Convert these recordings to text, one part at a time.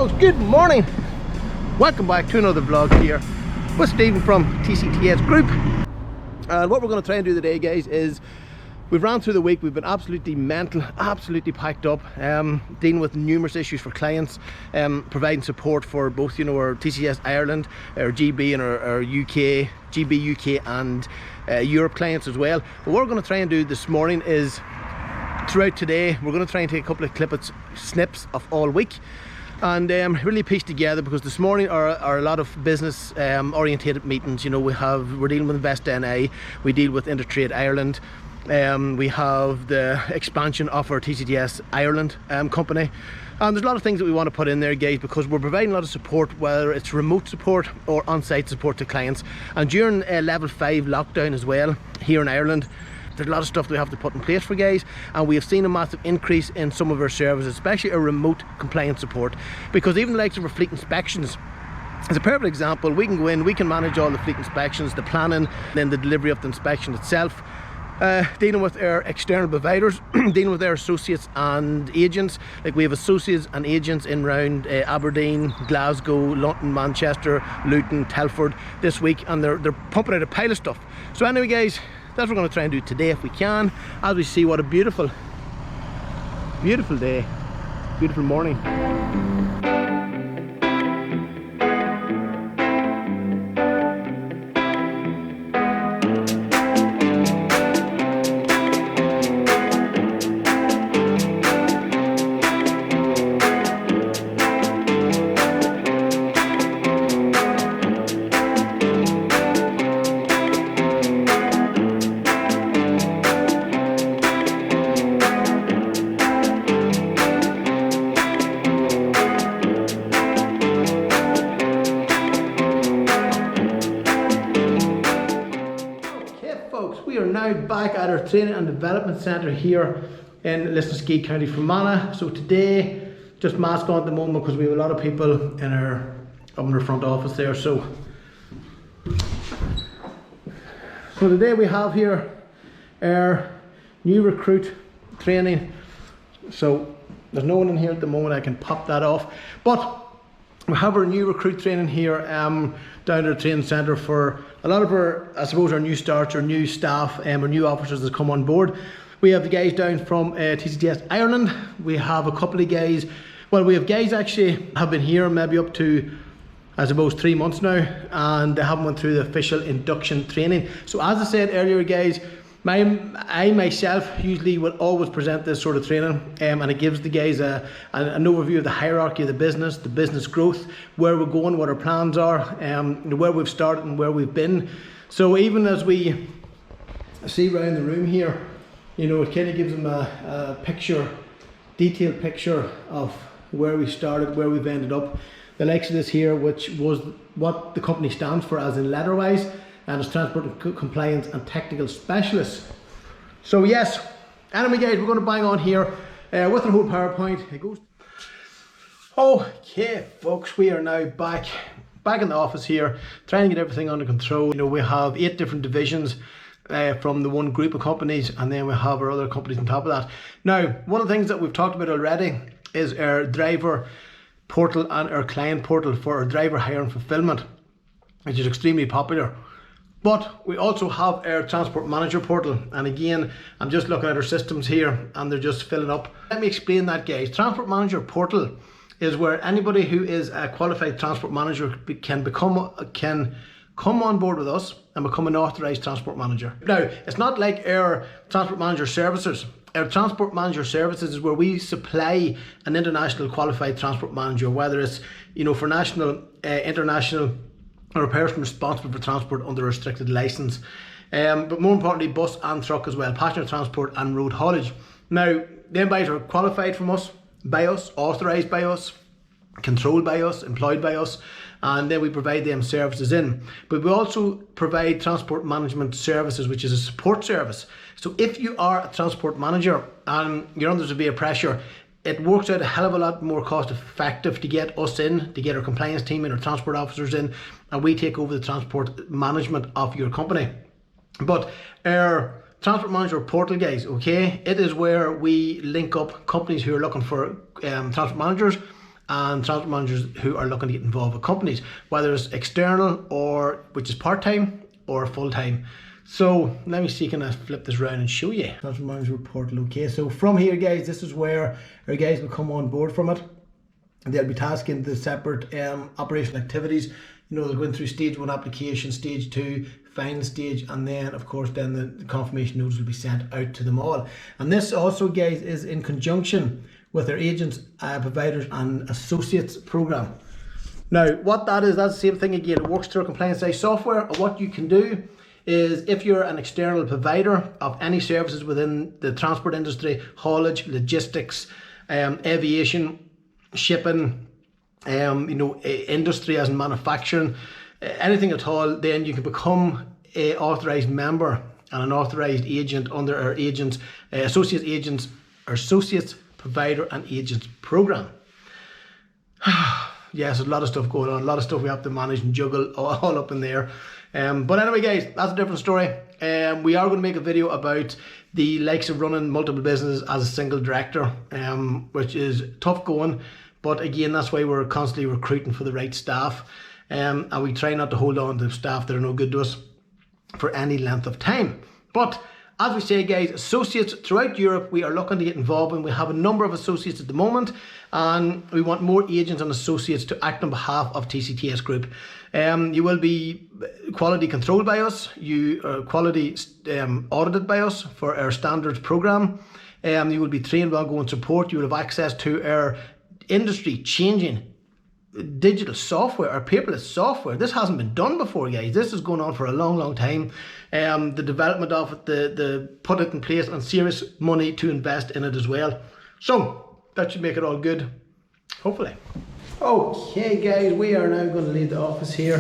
folks, good morning. Welcome back to another vlog here with Stephen from TCTS Group. And what we're going to try and do today, guys, is we've ran through the week. We've been absolutely mental, absolutely packed up, dealing with numerous issues for clients, providing support for both, you know, our TCS Ireland, our GB and our UK, GB, UK and Europe clients as well. But what we're going to try and do this morning is, throughout today, we're going to try and take a couple of snips of all week and really piece together, because this morning are a lot of business orientated meetings. You know, we're dealing with Invest NI, we deal with Intertrade Ireland, we have the expansion of our TCTS Ireland company, and there's a lot of things that we want to put in there, guys, because we're providing a lot of support, whether it's remote support or on-site support to clients. And during level 5 lockdown as well here in Ireland, there's a lot of stuff that we have to put in place for guys, and we have seen a massive increase in some of our services, especially our remote compliance support, because even the likes of our fleet inspections is a perfect example. We can go in, we can manage all the fleet inspections, the planning, then the delivery of the inspection itself, dealing with our external providers, dealing with our associates and agents. Like, we have associates and agents in round Aberdeen, Glasgow, London, Manchester, Luton, Telford this week, and they're pumping out a pile of stuff. So anyway, guys, that's what we're going to try and do today if we can, as we see what a beautiful day, beautiful morning. We are now back at our training and development centre here in Lisnaskea, County Fermanagh. So today, just mask on at the moment because we have a lot of people in our front office there. So today we have here our new recruit training. So there's no one in here at the moment, I can pop that off. But we have our new recruit training here down at our training centre for a lot of our, I suppose, our new starts, our new staff, our new officers that come on board. We have the guys down from TCTS Ireland. We have a couple of guys, well, we have guys actually have been here maybe up to, I suppose, 3 months now, and they haven't went through the official induction training. So as I said earlier, guys, I myself usually will always present this sort of training, and it gives the guys an overview of the hierarchy of the business growth, where we're going, what our plans are, where we've started and where we've been. So even as we see around the room here, you know, it kind of gives them a detailed picture of where we started, where we've ended up. The likes of this here, which was what the company stands for as in letter-wise, and it's Transport and Compliance and Technical Specialists. So yes, anyway, guys, we're going to bang on here with our whole PowerPoint. It goes. Okay, folks, we are now back in the office here, trying to get everything under control. You know, we have 8 different divisions from the one group of companies, and then we have our other companies on top of that. Now, one of the things that we've talked about already is our driver portal and our client portal for our driver hire and fulfillment, which is extremely popular. But we also have our transport manager portal, and again, I'm just looking at our systems here and they're just filling up. Let me explain that, guys. Transport manager portal is where anybody who is a qualified transport manager can come on board with us and become an authorised transport manager. Now, it's not like our transport manager services. Our transport manager services is where we supply an international qualified transport manager, whether it's, you know, for national, international, or a person responsible for transport under a restricted licence, but more importantly, bus and truck as well, passenger transport and road haulage. Now, them guys are qualified from us, by us, authorised by us, controlled by us, employed by us, and then we provide them services in. But we also provide transport management services, which is a support service. So if you are a transport manager and you're under severe pressure, it works out a hell of a lot more cost effective to get us in, to get our compliance team and our transport officers in, and we take over the transport management of your company. But our transport manager portal, guys, okay, it is where we link up companies who are looking for transport managers, and transport managers who are looking to get involved with companies, whether it's external or which is part-time or full-time. So let me see, can I flip this around and show you? Transport manager portal. Okay, so from here guys, this is where our guys will come on board from it. And they'll be tasking the separate operational activities. You know, they're going through stage 1 application, stage 2, final stage, and then of course then the confirmation notice will be sent out to them all. And this also guys is in conjunction with our agents, providers and associates program. Now what that is, that's the same thing again. It works through compliance size software. And what you can do is, if you're an external provider of any services within the transport industry, haulage, logistics, aviation, shipping, you know, industry as in manufacturing, anything at all, then you can become a authorized member and an authorized agent under our agents, associates, provider and agents program. Yes, there's a lot of stuff going on, a lot of stuff we have to manage and juggle all up in there. But anyway guys, that's a different story. We are going to make a video about the likes of running multiple businesses as a single director, which is tough going. But again, that's why we're constantly recruiting for the right staff. And we try not to hold on to staff that are no good to us for any length of time. But as we say guys, associates throughout Europe, we are looking to get involved, and we have a number of associates at the moment, and we want more agents and associates to act on behalf of TCTS Group. You will be quality controlled by us, you are quality audited by us for our standards program. You will be trained on ongoing support. You will have access to our industry changing digital software, our paperless software. This hasn't been done before guys. This is going on for a long time. The development of it, the put it in place, and serious money to invest in it as well. So that should make it all good, hopefully. Okay guys, we are now going to leave the office here.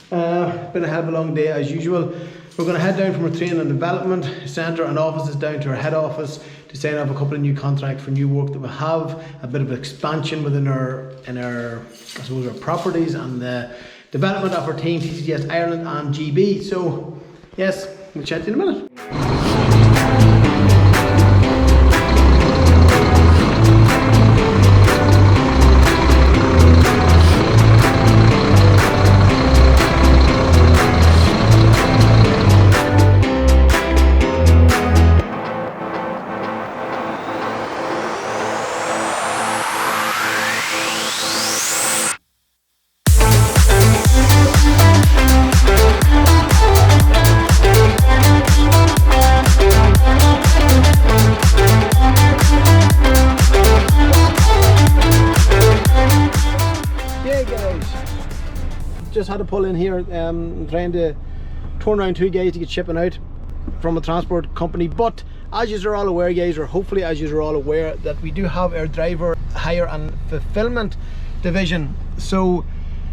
Been a hell of a long day as usual. We're going to head down from our training and development centre and offices down to our head office to sign off a couple of new contracts for new work that we have, a bit of expansion within our I suppose our properties, and the development of our team, TCTS Ireland and GB. So yes, we'll chat to you in a minute. Just had to pull in here, trying to turn around 2 guys to get shipping out from a transport company. But as you are all aware guys, or hopefully as you are all aware, that we do have our driver hire and fulfillment division. So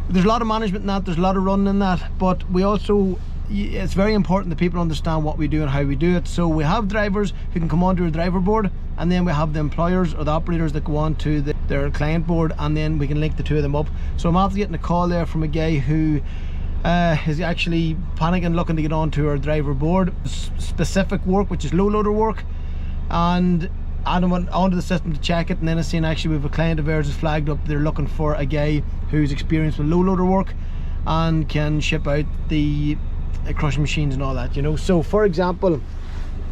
there's a lot of management in that, there's a lot of running in that, but we also, it's very important that people understand what we do and how we do it. So we have drivers who can come onto our driver board, and then we have the employers or the operators that go on to their client board, and then we can link the two of them up. So I'm after getting a call there from a guy who is actually panicking, looking to get onto our driver board, specific work, which is low loader work, and add them onto the system to check it. And then it's saying actually we have a client of ours is flagged up, they're looking for a guy who's experienced with low loader work and can ship out the crushing machines and all that, you know. So for example,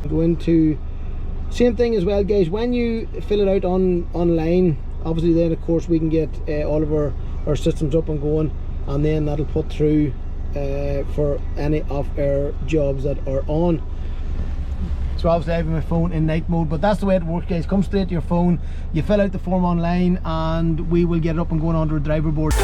go into same thing as well guys, when you fill it out online, obviously then of course we can get all of our systems up and going, and then that'll put through for any of our jobs that are on. So obviously I have my phone in night mode, but that's the way it works guys. Come straight to your phone, you fill out the form online, and we will get it up and going onto a driver board.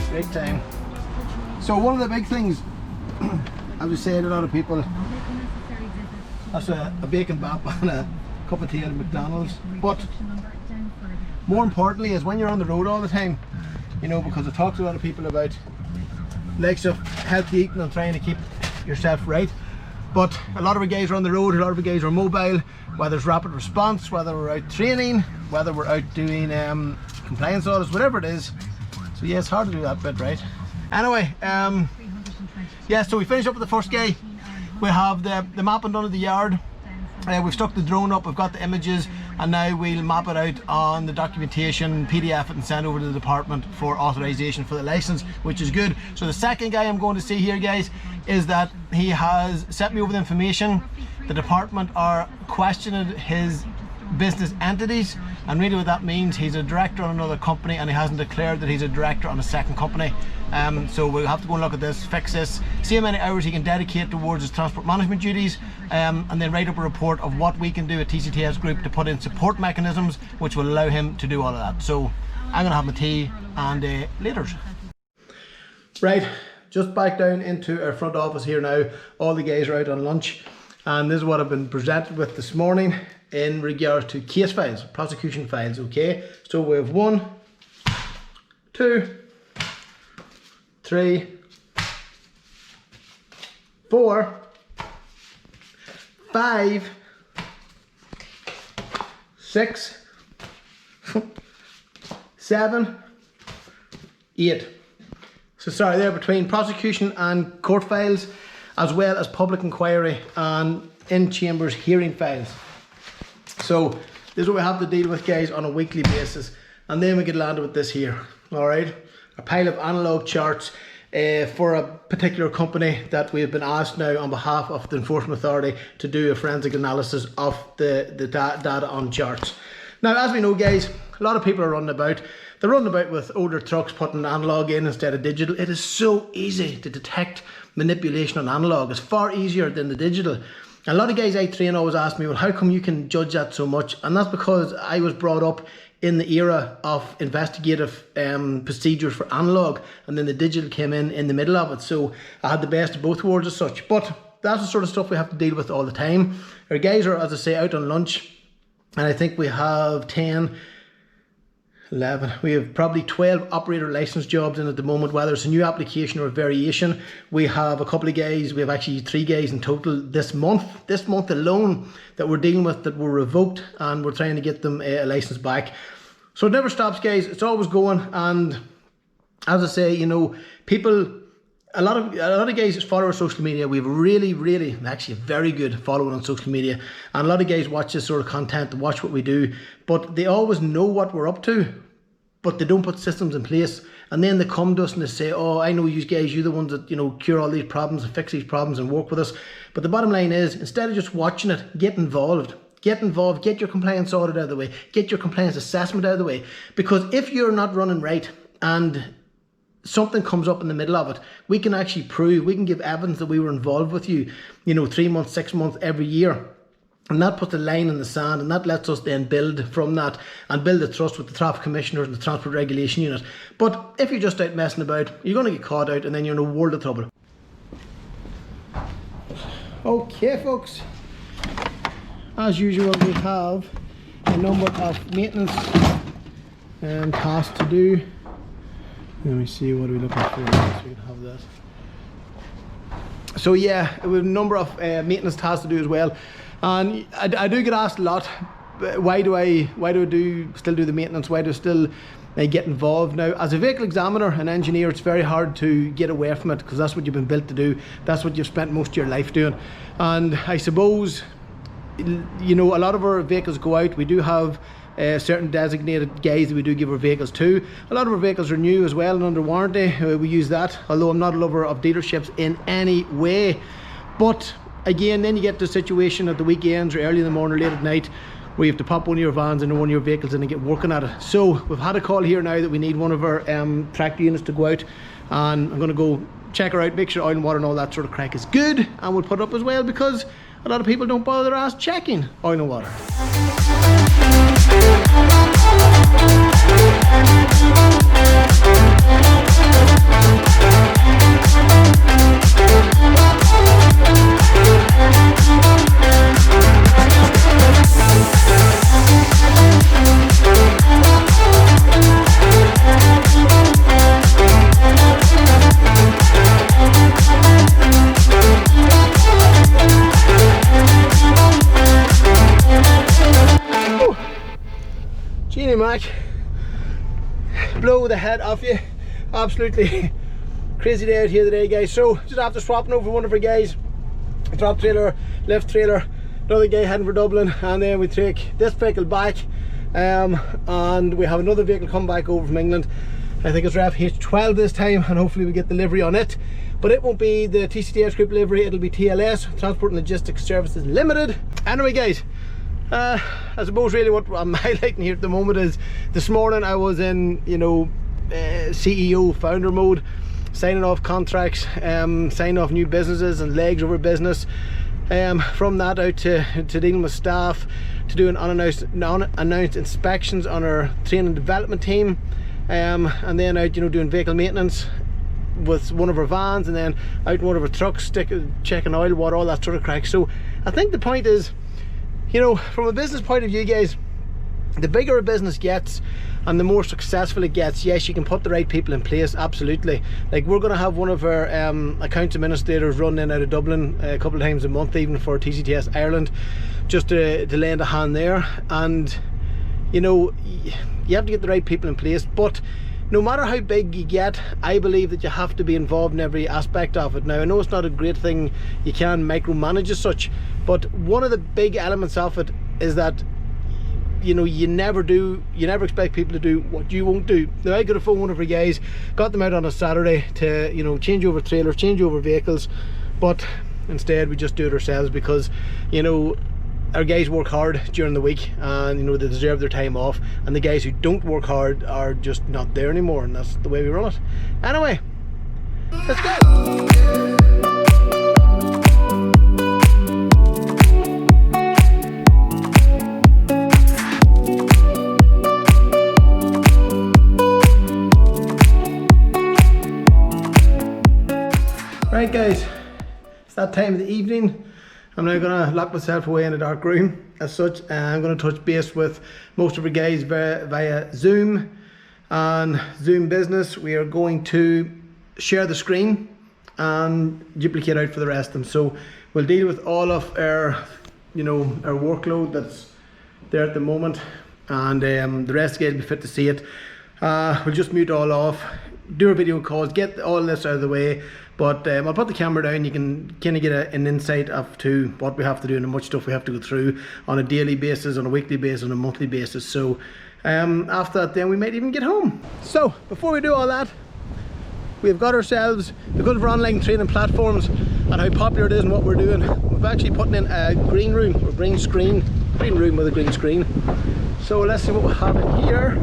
Break time. So one of the big things, as we say to a lot of people, that's a bacon bap and a cup of tea at McDonald's. But more importantly is when you're on the road all the time, you know, because it talks to a lot of people about likes of healthy eating and trying to keep yourself right. But a lot of our guys are on the road, a lot of our guys are mobile, whether it's rapid response, whether we're out training, whether we're out doing compliance audits, whatever it is. So yeah, it's hard to do that bit right. Anyway, yeah, so we finished up with the first guy. We have the mapping done of the yard. We've stuck the drone up, we've got the images, and now we'll map it out on the documentation, PDF it and send over to the department for authorization for the license, which is good. So the second guy I'm going to see here, guys, is that he has sent me over the information. The department are questioning his business entities, and really what that means, he's a director on another company and he hasn't declared that he's a director on a second company. So we'll have to go and look at this, fix this, see how many hours he can dedicate towards his transport management duties, and then write up a report of what we can do at TCTS Group to put in support mechanisms which will allow him to do all of that. So I'm gonna have my tea and laters. Right, just back down into our front office here now. All the guys are out on lunch, and this is what I've been presented with this morning in regards to case files, prosecution files. Okay, so we have 1, 2, 3, 4, 5, 6, 7, 8. So sorry, they're between prosecution and court files, as well as public inquiry and in chambers hearing files. So this is what we have to deal with, guys, on a weekly basis, and then we get landed with this here. All right, a pile of analog charts for a particular company that we have been asked now on behalf of the enforcement authority to do a forensic analysis of the data on charts. Now, as we know, guys, a lot of people are running about. They're running about with older trucks putting analog in instead of digital. It is so easy to detect manipulation on analog. It's far easier than the digital. A lot of guys I train always ask me, well, how come you can judge that so much? And that's because I was brought up in the era of investigative procedures for analog, and then the digital came in the middle of it. So I had the best of both worlds as such. But that's the sort of stuff we have to deal with all the time. Our guys are, as I say, out on lunch, and I think we have 10, 11, we have probably 12 operator license jobs in at the moment, whether it's a new application or a variation. We have a couple of guys, we have actually 3 guys in total this month alone that we're dealing with that were revoked, and we're trying to get them a license back. So it never stops, guys, it's always going. And as I say, you know, people, a lot of guys follow our social media. We have really actually a very good following on social media, and a lot of guys watch this sort of content, watch what we do, but they always know what we're up to, but they don't put systems in place. And then they come to us and they say, oh, I know you guys, you're the ones that, you know, cure all these problems and fix these problems and work with us. But the bottom line is, instead of just watching it, get involved. Get involved, get your compliance audit out of the way, get your compliance assessment out of the way. Because if you're not running right and something comes up in the middle of it, we can actually prove, we can give evidence that we were involved with you, you know, 3 months, 6 months, every year. And that puts a line in the sand, and that lets us then build from that and build the trust with the traffic commissioners and the transport regulation unit. But if you're just out messing about, you're going to get caught out, and then you're in a world of trouble. Okay, folks, as usual, we have a number of maintenance tasks to do. Let me see, what are we looking for? So we can have that. So yeah, we have a number of maintenance tasks to do as well. And I do get asked a lot, why do I still do the maintenance? Why do I still get involved? Now, as a vehicle examiner and engineer, it's very hard to get away from it, because that's what you've been built to do. That's what you've spent most of your life doing. And I suppose, you know, a lot of our vehicles go out. We do have certain designated guys that we do give our vehicles to. A lot of our vehicles are new as well and under warranty. We use that, although I'm not a lover of dealerships in any way. But again, then you get to a situation at the weekends or early in the morning or late at night where you have to pop one of your vans into one of your vehicles in and get working at it. So we've had a call here now that we need one of our tractor units to go out, and I'm going to go check her out, make sure oil and water and all that sort of crack is good, and we'll put it up as well, because a lot of people don't bother their ass checking oil and water. back, blow the head off you. Absolutely crazy day out here today, guys. So just after swapping over one of our guys, drop trailer, lift trailer, another guy heading for Dublin, and then we take this vehicle back, and we have another vehicle come back over from England. I think it's Ref H12 this time, and hopefully we get delivery on it. But it won't be the TCTS group delivery, it'll be TLS, Transport and Logistics Services Limited. Anyway, guys, I suppose really what I'm highlighting here at the moment is this morning I was in, you know, CEO founder mode, signing off contracts, signing off new businesses and legs over business. From that out to dealing with staff, to doing unannounced inspections on our training and development team, and then out, you know, doing vehicle maintenance with one of our vans, and then out in one of our trucks, checking oil, water, all that sort of crack. So I think the point is, you know, from a business point of view, guys, the bigger a business gets and the more successful it gets, yes, you can put the right people in place, absolutely. Like, we're going to have one of our accounts administrators run in out of Dublin a couple of times a month, even for TCTS Ireland, just to lend a hand there. And, you know, you have to get the right people in place. But no matter how big you get, I believe that you have to be involved in every aspect of it. Now, I know it's not a great thing, you can micromanage as such, but one of the big elements of it is that, you know, you never expect people to do what you won't do. Now, I got a phone one of our guys, got them out on a Saturday to, you know, change over trailers, change over vehicles, but instead we just do it ourselves, because, you know, our guys work hard during the week, and, you know, they deserve their time off, and the guys who don't work hard are just not there anymore, and that's the way we run it. Anyway, let's go. Right, guys, it's that time of the evening. I'm now going to lock myself away in a dark room as such. I'm going to touch base with most of our guys via Zoom and Zoom Business. We are going to share the screen and duplicate out for the rest of them. So we'll deal with all of our, you know, our workload that's there at the moment, and the rest of the guys will be fit to see it. We'll just mute all off, do our video calls, get all this out of the way. But I'll put the camera down, you can kind of get an insight of to what we have to do and how much stuff we have to go through on a daily basis, on a weekly basis, on a monthly basis. So after that, then we might even get home. So before we do all that, we've got ourselves, because of our online training platforms and how popular it is and what we're doing, we've actually put in a green room, or green room with a green screen. So let's see what we have in here.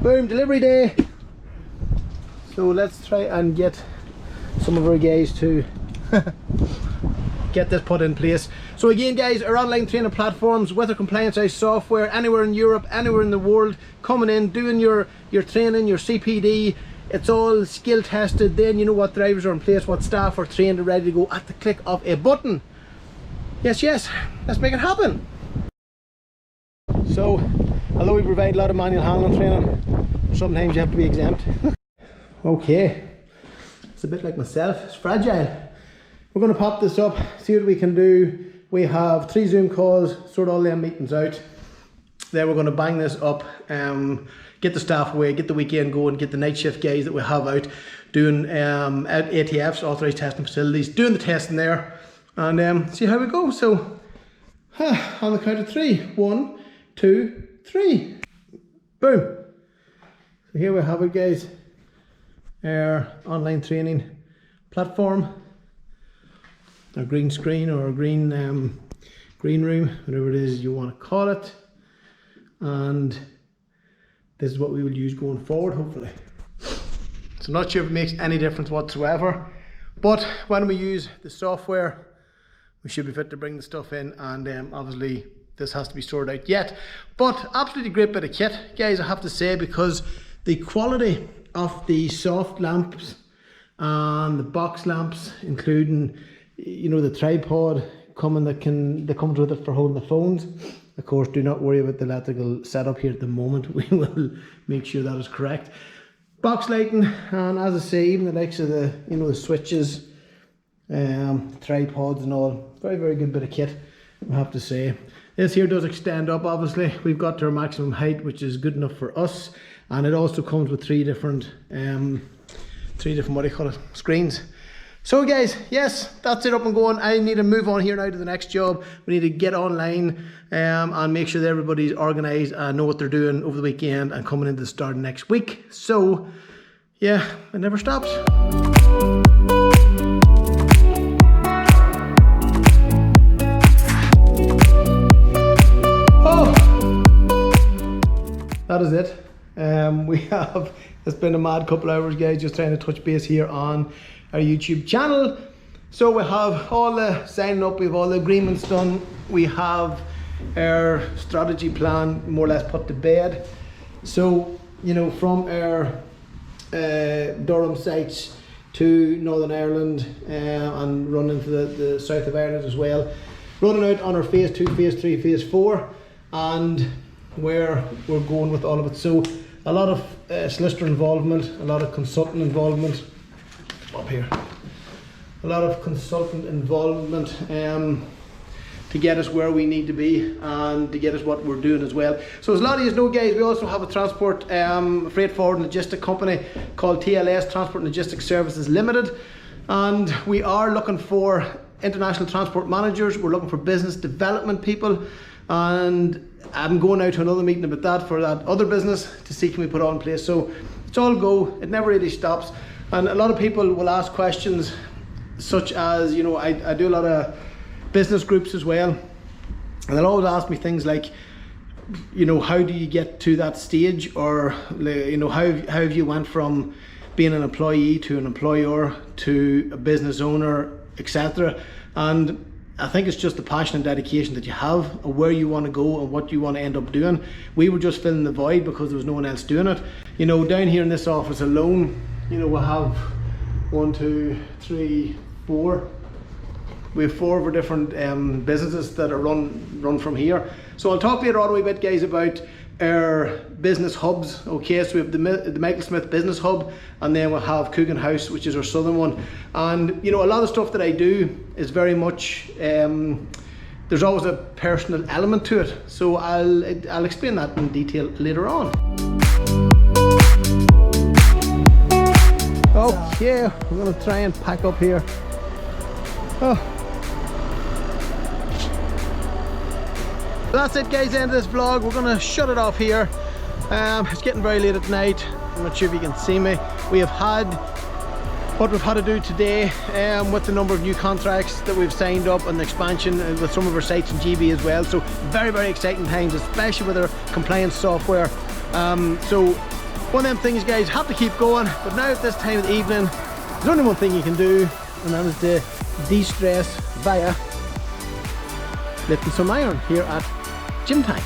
Boom, delivery day. So let's try and get some of our guys to get this put in place. So again, guys, our online training platforms with our compliance house software, anywhere in Europe, anywhere in the world, coming in, doing your training, your CPD, it's all skill tested. Then you know what drivers are in place, what staff are trained and ready to go at the click of a button. Yes, yes, let's make it happen. So, although we provide a lot of manual handling training, sometimes you have to be exempt. Okay, it's a bit like myself, it's fragile. We're going to pop this up, see what we can do. We have 3 Zoom calls, sort all them meetings out. Then we're going to bang this up, get the staff away, get the weekend going, get the night shift guys that we have out doing at ATFs, Authorised Testing Facilities, doing the testing there, and see how we go. So, on the count of 3, 1, 2, 3, boom. So here we have it, guys. Our online training platform, our green screen, or a green room, whatever it is you want to call it, and this is what we will use going forward, hopefully. So I'm not sure if it makes any difference whatsoever, but when we use the software, we should be fit to bring the stuff in, and obviously this has to be sorted out yet. But absolutely great bit of kit, guys, I have to say, because the quality of the soft lamps and the box lamps, including, you know, the tripod that comes with it for holding the phones. Of course, do not worry about the electrical setup here at the moment. We will make sure that is correct. Box lighting, and as I say, even the likes of the, you know, the switches, tripods and all. Very, very good bit of kit, I have to say. This here does extend up, obviously. We've got to our maximum height, which is good enough for us. And it also comes with three different what do you call it, screens. So guys, yes, that's it, up and going. I need to move on here now to the next job. We need to get online and make sure that everybody's organised and know what they're doing over the weekend and coming into the start of next week. So yeah, it never stops. Oh, that is it. It's been a mad couple hours, guys, just trying to touch base here on our YouTube channel. So we have all the signing up, we have all the agreements done, we have our strategy plan more or less put to bed. So, you know, from our Durham sites to Northern Ireland and running to the south of Ireland as well, running out on our phase 2, phase 3, phase 4, and where we're going with all of it. So a lot of solicitor involvement, a lot of consultant involvement up here, a lot of consultant involvement to get us where we need to be and to get us what we're doing as well. So as a lot of you know, guys, we also have a transport freight forward and logistic company called TLS, Transport and Logistics Services Limited, and we are looking for international transport managers. We're looking for business development people, and I'm going out to another meeting about that for that other business to see can we put it all in place. So it's all go, it never really stops. And a lot of people will ask questions such as, you know, I do a lot of business groups as well, and they'll always ask me things like, you know, how do you get to that stage, or, you know, how have you went from being an employee to an employer to a business owner, etc. And I think it's just the passion and dedication that you have and where you want to go and what you want to end up doing. We were just filling the void because there was no one else doing it. You know, down here in this office alone, you know, we'll have 1, 2, 3, 4. We have 4 of our different businesses that are run from here. So I'll talk later on a wee bit, guys, about our business hubs. Okay, so we have the Michael Smyth Business Hub, and then we'll have Coogan House, which is our southern one. And you know, a lot of stuff that I do is very much there's always a personal element to it. So I'll explain that in detail later on. Okay, we're gonna try and pack up here. Oh. That's it, guys, end of this vlog. We're gonna shut it off here. It's getting very late at night. I'm not sure if you can see me. We have had what we've had to do today with the number of new contracts that we've signed up and the expansion with some of our sites in GB as well. So very, very exciting times, especially with our compliance software. So one of them things, guys, have to keep going. But now at this time of the evening, there's only one thing you can do, and that is to de-stress via lifting some iron here at gym time.